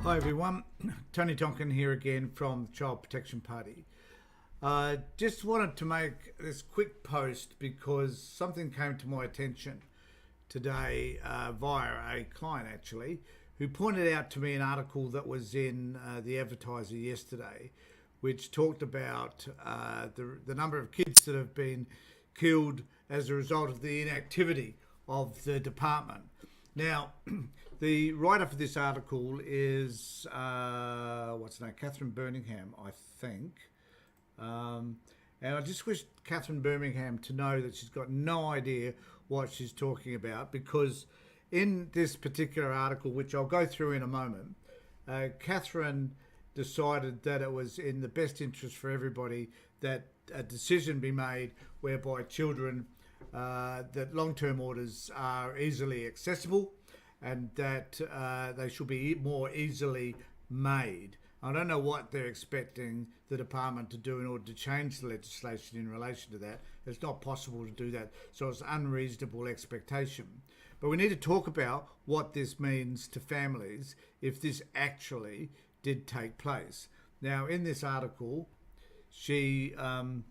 Hi everyone, Tony Tonkin here again from the Child Protection Party. Just wanted to make this quick post because something came to my attention today via a client actually, who pointed out to me an article that was in the Advertiser yesterday, which talked about the number of kids that have been killed as a result of the inactivity of the department. Now, the writer for this article is, what's her name, Catherine Birmingham, I think. And I just wish Catherine Birmingham to know that she's got no idea what she's talking about, because in this particular article, which I'll go through in a moment, Catherine decided that it was in the best interest for everybody that a decision be made whereby children, that long-term orders are easily accessible and that they should be more easily made. I don't know what they're expecting the department to do in order to change the legislation in relation to that. It's not possible to do that, so it's unreasonable expectation. But we need to talk about what this means to families if this actually did take place. Now, in this article, she's talking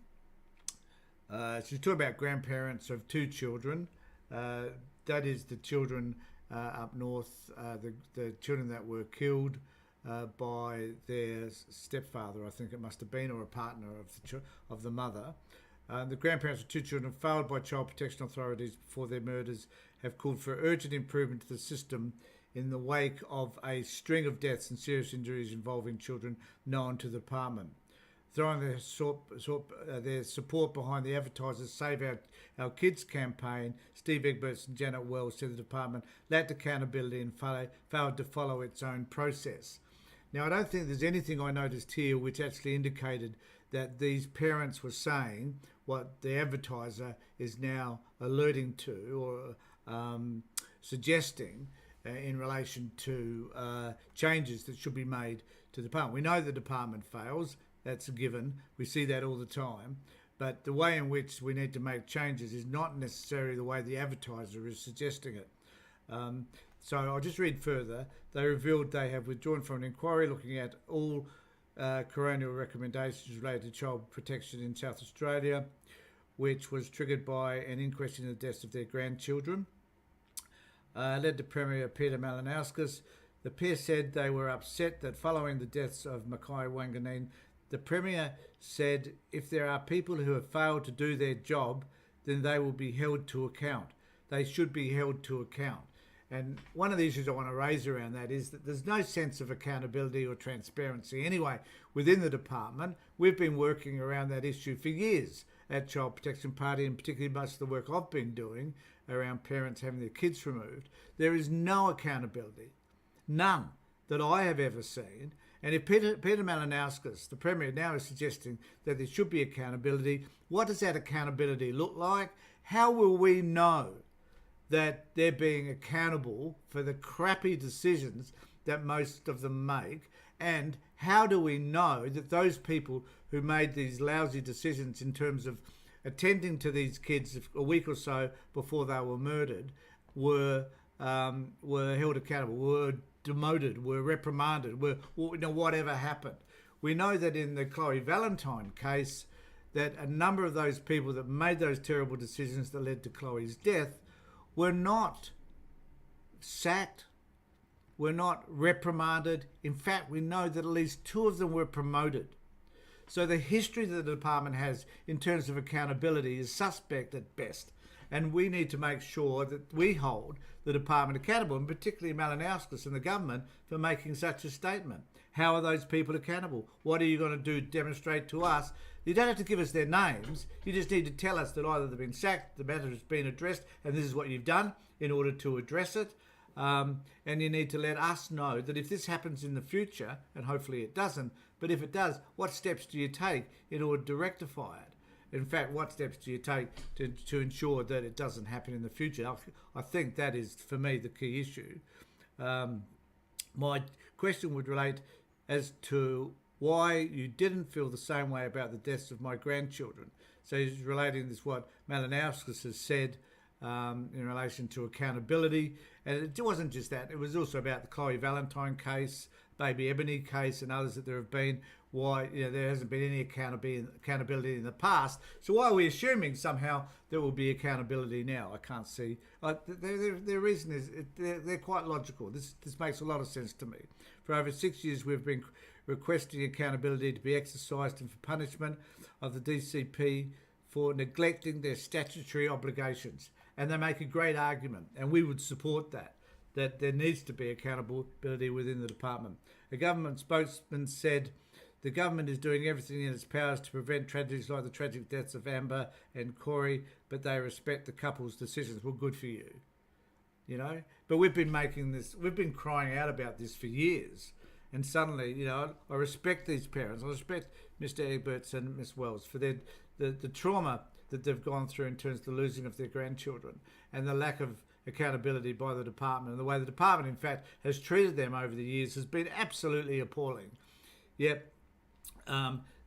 about grandparents of two children. That is the children up north, the children that were killed by their stepfather, I think it must have been, or a partner of the mother. The grandparents of two children failed by child protection authorities before their murders have called for urgent improvement to the system in the wake of a string of deaths and serious injuries involving children known to the department. Throwing their support behind the Advertiser Save Our Kids campaign, Steve Egberts and Janet Wells said the department lacked accountability and failed to follow its own process. Now, I don't think there's anything I noticed here which actually indicated that these parents were saying what the Advertiser is now alerting to or suggesting in relation to changes that should be made to the department. We know the department fails. That's a given. We see that all the time. But the way in which we need to make changes is not necessarily the way the Advertiser is suggesting it. So I'll just read further. They revealed they have withdrawn from an inquiry looking at all coronial recommendations related to child protection in South Australia, which was triggered by an inquest into the deaths of their grandchildren. Led to Premier Peter Malinauskas. The pair said they were upset that following the deaths of Mackay Wanganeen, the Premier said if there are people who have failed to do their job, then they will be held to account. They should be held to account. And one of the issues I want to raise around that is that there's no sense of accountability or transparency. Anyway, within the department, we've been working around that issue for years at Child Protection Party, and particularly most of the work I've been doing around parents having their kids removed. There is no accountability, none, that I have ever seen. And if Peter Malinauskas, the Premier, now is suggesting that there should be accountability, what does that accountability look like? How will we know that they're being accountable for the crappy decisions that most of them make? And how do we know that those people who made these lousy decisions in terms of attending to these kids a week or so before they were murdered were held accountable, were demoted, were reprimanded, whatever happened? We know that in the Chloe Valentine case, that a number of those people that made those terrible decisions that led to Chloe's death were not sacked, were not reprimanded. In fact, we know that at least two of them were promoted. So the history that the department has in terms of accountability is suspect at best. And we need to make sure that we hold the department accountable, and particularly Malinauskas and the government, for making such a statement. How are those people accountable? What are you going to do to demonstrate to us? You don't have to give us their names. You just need to tell us that either they've been sacked, the matter has been addressed, and this is what you've done in order to address it. And you need to let us know that if this happens in the future, and hopefully it doesn't, but if it does, what steps do you take in order to rectify it? In fact, what steps do you take to ensure that it doesn't happen in the future? I think that is, for me, the key issue. My question would relate as to why you didn't feel the same way about the deaths of my grandchildren. So he's relating this what Malinauskas has said in relation to accountability. And it wasn't just that, it was also about the Chloe Valentine case, Baby Ebony case and others that there have been, why there hasn't been any accountability in the past. So why are we assuming somehow there will be accountability now? I can't see. Their reason is they're quite logical. This makes a lot of sense to me. For over 6 years, we've been requesting accountability to be exercised and for punishment of the DCP for neglecting their statutory obligations. And they make a great argument, and we would support that there needs to be accountability within the department. A government spokesman said, the government is doing everything in its powers to prevent tragedies like the tragic deaths of Amber and Corey, but they respect the couple's decisions. Well, good for you. But we've been crying out about this for years. And suddenly, I respect these parents. I respect Mr. Egberts and Miss Wells for the trauma that they've gone through in terms of the losing of their grandchildren and the lack of accountability by the department. And the way the department, in fact, has treated them over the years has been absolutely appalling. Yet,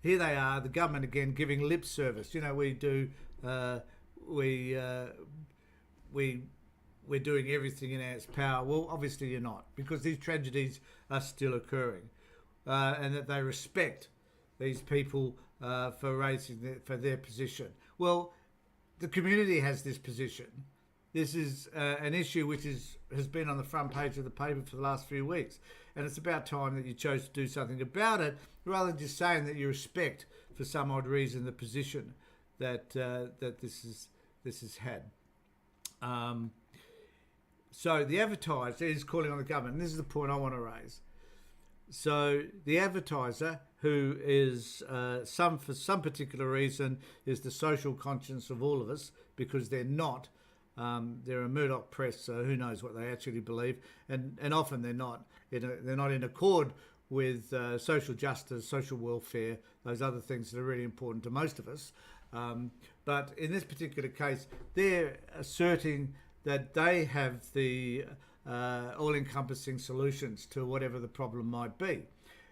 here they are, the government again giving lip service. We're doing everything in our power. Well, obviously you're not, because these tragedies are still occurring, and that they respect these people for their position. Well, the community has this position. This is an issue which has been on the front page of the paper for the last few weeks, and it's about time that you chose to do something about it, rather than just saying that you respect, for some odd reason, the position that this has had. So the Advertiser is calling on the government, and this is the point I want to raise. So the Advertiser, who is for some particular reason is the social conscience of all of us, because they're not. They're a Murdoch press, so who knows what they actually believe, and often they're not in accord with social justice, social welfare, those other things that are really important to most of us. But in this particular case, they're asserting that they have the all-encompassing solutions to whatever the problem might be.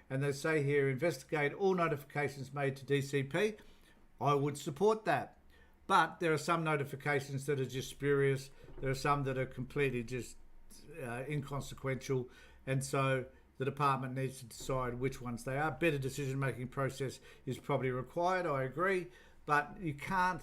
And they say here, investigate all notifications made to DCP. I would support that. But there are some notifications that are just spurious. There are some that are completely just inconsequential. And so the department needs to decide which ones they are. Better decision-making process is probably required, I agree. But you can't,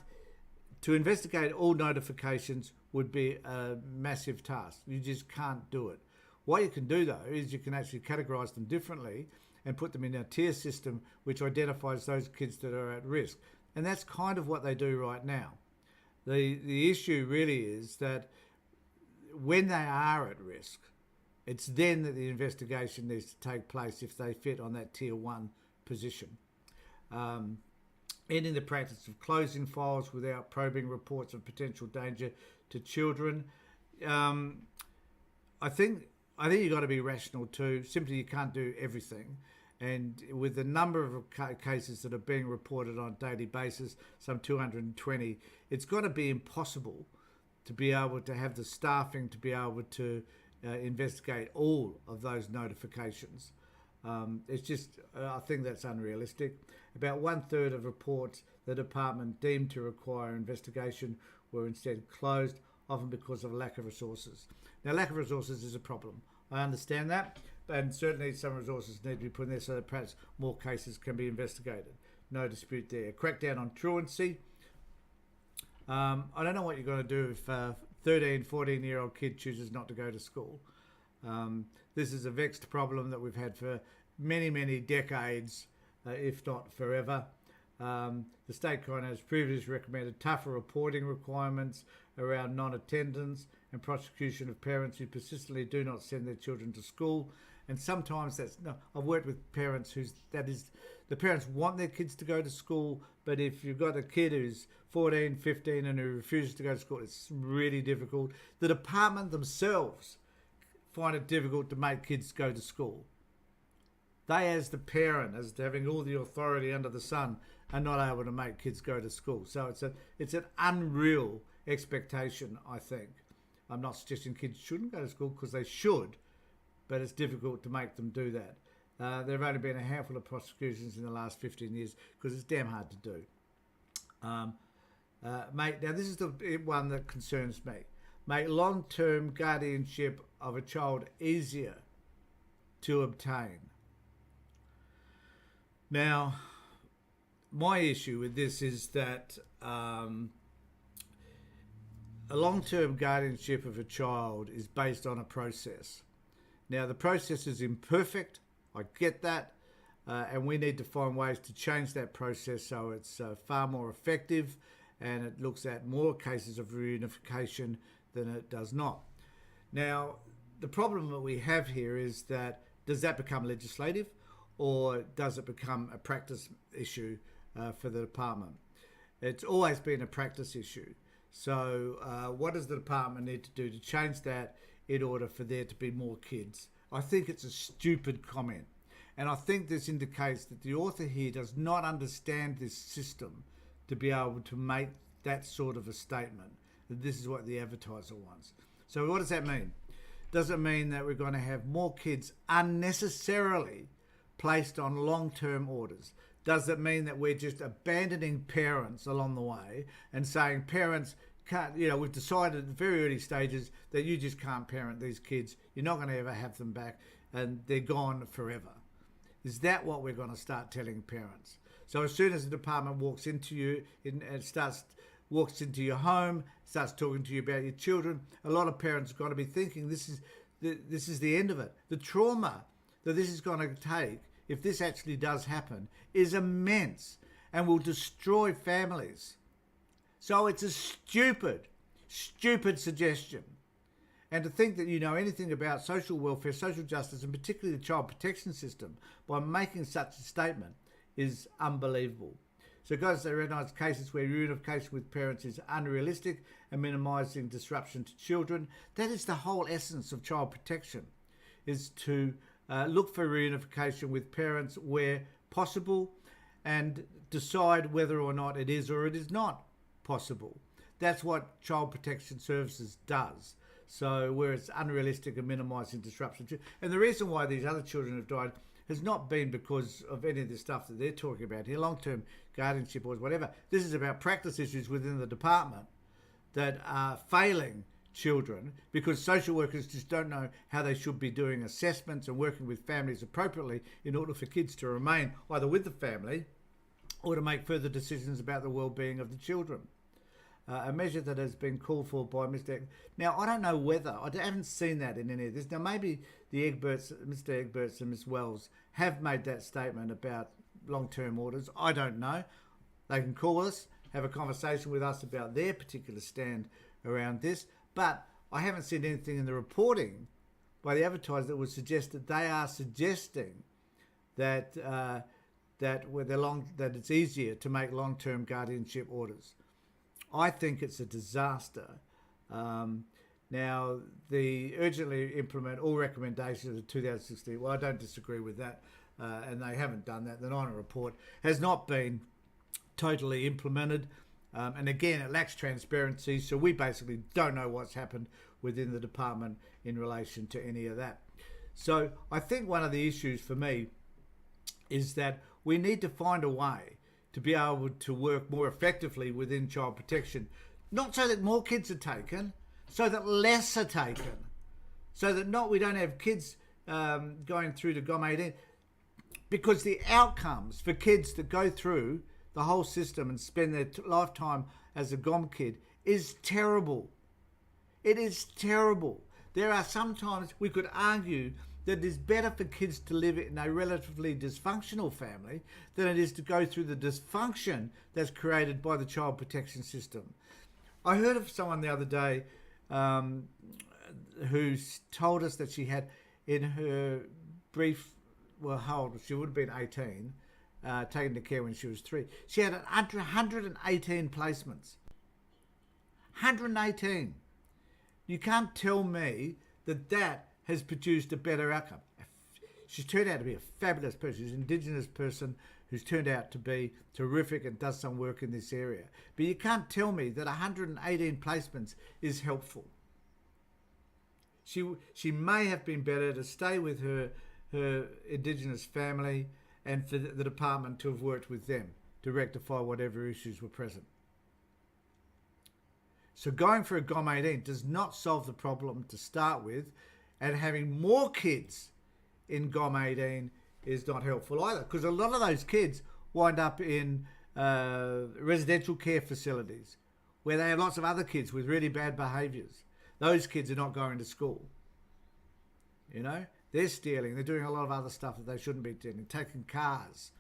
to investigate all notifications would be a massive task. You just can't do it. What you can do, though, is you can actually categorise them differently and put them in a tier system which identifies those kids that are at risk. And that's kind of what they do right now. The issue really is that when they are at risk, it's then that the investigation needs to take place if they fit on that tier 1 position. Ending the practice of closing files without probing reports of potential danger to children. I think you've got to be rational too. Simply, you can't do everything. And with the number of cases that are being reported on a daily basis, some 220, it's got to be impossible to be able to have the staffing to be able to investigate all of those notifications. It's just, I think that's unrealistic. About 1/3 of reports the department deemed to require investigation were instead closed, often because of a lack of resources. Now, lack of resources is a problem. I understand that, and certainly some resources need to be put in there so that perhaps more cases can be investigated. No dispute there. Crackdown on truancy. I don't know what you're going to do if a 13, 14-year-old kid chooses not to go to school. This is a vexed problem that we've had for many, many decades, if not forever. The State Coroner has previously recommended tougher reporting requirements around non-attendance and prosecution of parents who persistently do not send their children to school. And sometimes I've worked with parents the parents want their kids to go to school, but if you've got a kid who's 14, 15 and who refuses to go to school, it's really difficult. The department themselves find it difficult to make kids go to school. They, as the parent, as having all the authority under the sun, are not able to make kids go to school. So it's an unreal expectation, I think. I'm not suggesting kids shouldn't go to school, because they should, but it's difficult to make them do that. There have only been a handful of prosecutions in the last 15 years because it's damn hard to do. Mate, now this is the one that concerns me. Make long-term guardianship of a child easier to obtain. Now, my issue with this is that a long-term guardianship of a child is based on a process. Now, the process is imperfect, I get that, and we need to find ways to change that process so it's far more effective and it looks at more cases of reunification than it does not. Now, the problem that we have here is that does that become legislative or does it become a practice issue for the department? It's always been a practice issue. So what does the department need to do to change that in order for there to be more kids? I think it's a stupid comment. And I think this indicates that the author here does not understand this system to be able to make that sort of a statement, that this is what the advertiser wants. So what does that mean? Does it mean that we're going to have more kids unnecessarily placed on long-term orders? Does it mean that we're just abandoning parents along the way and saying parents can't, we've decided at the very early stages that you just can't parent these kids, you're not going to ever have them back and they're gone forever? Is that what we're going to start telling parents? So as soon as the department walks into you and walks into your home, starts talking to you about your children, a lot of parents have got to be thinking this is the end of it. The trauma that this is going to take, if this actually does happen, is immense and will destroy families. So it's a stupid suggestion. And to think that you know anything about social welfare, social justice, and particularly the child protection system by making such a statement is unbelievable. So guys, they recognise cases where reunification with parents is unrealistic and minimising disruption to children. That is the whole essence of child protection, is to look for reunification with parents where possible and decide whether or not it is or it is not possible. That's what Child Protection Services does. So where it's unrealistic and minimising disruption. And the reason why these other children have died has not been because of any of the stuff that they're talking about here, long-term guardianship or whatever. This is about practice issues within the department that are failing children because social workers just don't know how they should be doing assessments and working with families appropriately in order for kids to remain either with the family or to make further decisions about the well-being of the children. A measure that has been called for by Mr. Now, I don't know whether, I haven't seen that in any of this. Now, maybe Mr. Egberts and Ms. Wells have made that statement about long-term orders. I don't know. They can call us, have a conversation with us about their particular stand around this. But I haven't seen anything in the reporting by the Advertiser that would suggest that they are suggesting that that it's easier to make long-term guardianship orders. I think it's a disaster. Now, the urgently implement all recommendations of the 2016, well, I don't disagree with that, and they haven't done that. The NINA report has not been totally implemented, and again, it lacks transparency, so we basically don't know what's happened within the department in relation to any of that. So I think one of the issues for me is that we need to find a way to be able to work more effectively within child protection, not so that more kids are taken, so that less are taken, so that we don't have kids going through to GOM18, because the outcomes for kids that go through the whole system and spend their lifetime as a GOM kid is terrible. It is terrible. There are sometimes we could argue that it is better for kids to live in a relatively dysfunctional family than it is to go through the dysfunction that's created by the child protection system. I heard of someone the other day who told us that she had in her brief, well, how old? She would have been 18, taken to care when she was 3. She had 118 placements. 118. You can't tell me that has produced a better outcome. She's turned out to be a fabulous person. She's an Indigenous person who's turned out to be terrific and does some work in this area. But you can't tell me that 118 placements is helpful. She may have been better to stay with her Indigenous family and for the department to have worked with them to rectify whatever issues were present. So going for a GOM18 does not solve the problem to start with, and having more kids in GOM 18 is not helpful either, because a lot of those kids wind up in residential care facilities where they have lots of other kids with really bad behaviours. Those kids are not going to school. You know, they're stealing. They're doing a lot of other stuff that they shouldn't be doing, taking cars,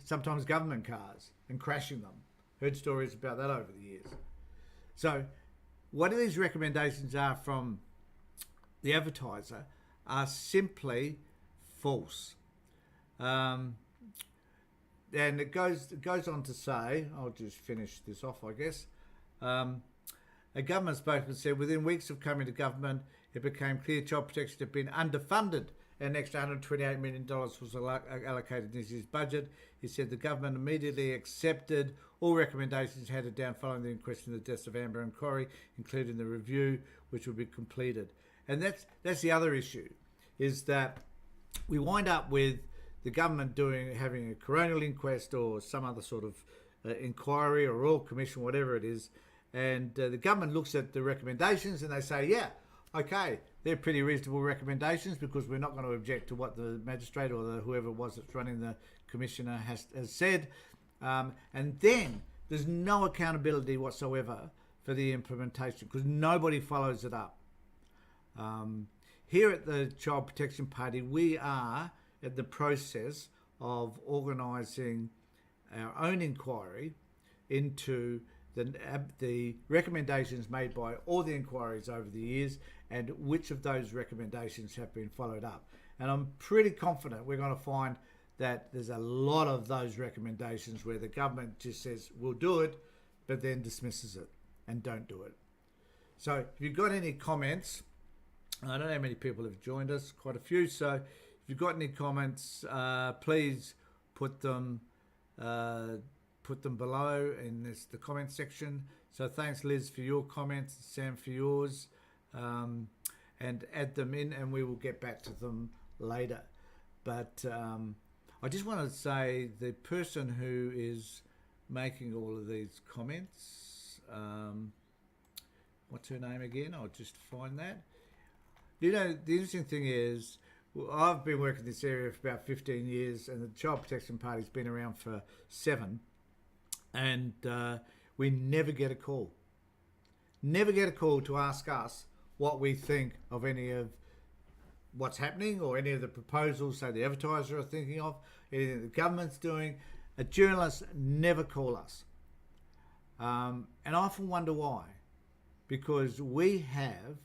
sometimes government cars, and crashing them. Heard stories about that over the years. So what these recommendations are from the Advertiser are simply false. And it goes on to say, I'll just finish this off, I guess. A government spokesman said, within weeks of coming to government, it became clear child protection had been underfunded and an extra $128 million was allocated in this year's budget. He said the government immediately accepted all recommendations handed down following the inquest into the deaths of Amber and Corrie, including the review, which will be completed. And that's the other issue, is that we wind up with the government having a coronial inquest or some other sort of inquiry or royal commission, whatever it is, and the government looks at the recommendations and they say, yeah, okay, they're pretty reasonable recommendations because we're not going to object to what the magistrate or whoever it was that's running the commissioner has said. And then there's no accountability whatsoever for the implementation because nobody follows it up. Here at the Child Protection Party, we are at the process of organising our own inquiry into the recommendations made by all the inquiries over the years and which of those recommendations have been followed up. And I'm pretty confident we're going to find that there's a lot of those recommendations where the government just says, we'll do it, but then dismisses it and don't do it. So if you've got any comments, I don't know how many people have joined us, quite a few. So if you've got any comments, please put them below in the comment section. So thanks, Liz, for your comments, Sam for yours, and add them in and we will get back to them later. But I just want to say the person who is making all of these comments, what's her name again? I'll just find that. You know, the interesting thing is, I've been working in this area for about 15 years and the Child Protection Party's been around for 7. And we never get a call. Never get a call to ask us what we think of any of what's happening or any of the proposals, say the Advertiser are thinking of, anything the government's doing. A journalist never call us. And I often wonder why. Because we're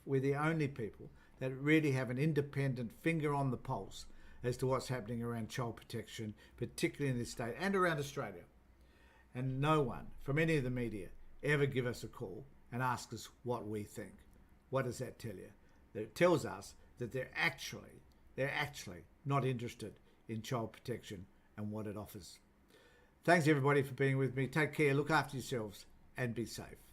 the only people that really have an independent finger on the pulse as to what's happening around child protection, particularly in this state and around Australia. And no one from any of the media ever give us a call and ask us what we think. What does that tell you? It tells us that they're actually not interested in child protection and what it offers. Thanks everybody for being with me. Take care, look after yourselves and be safe.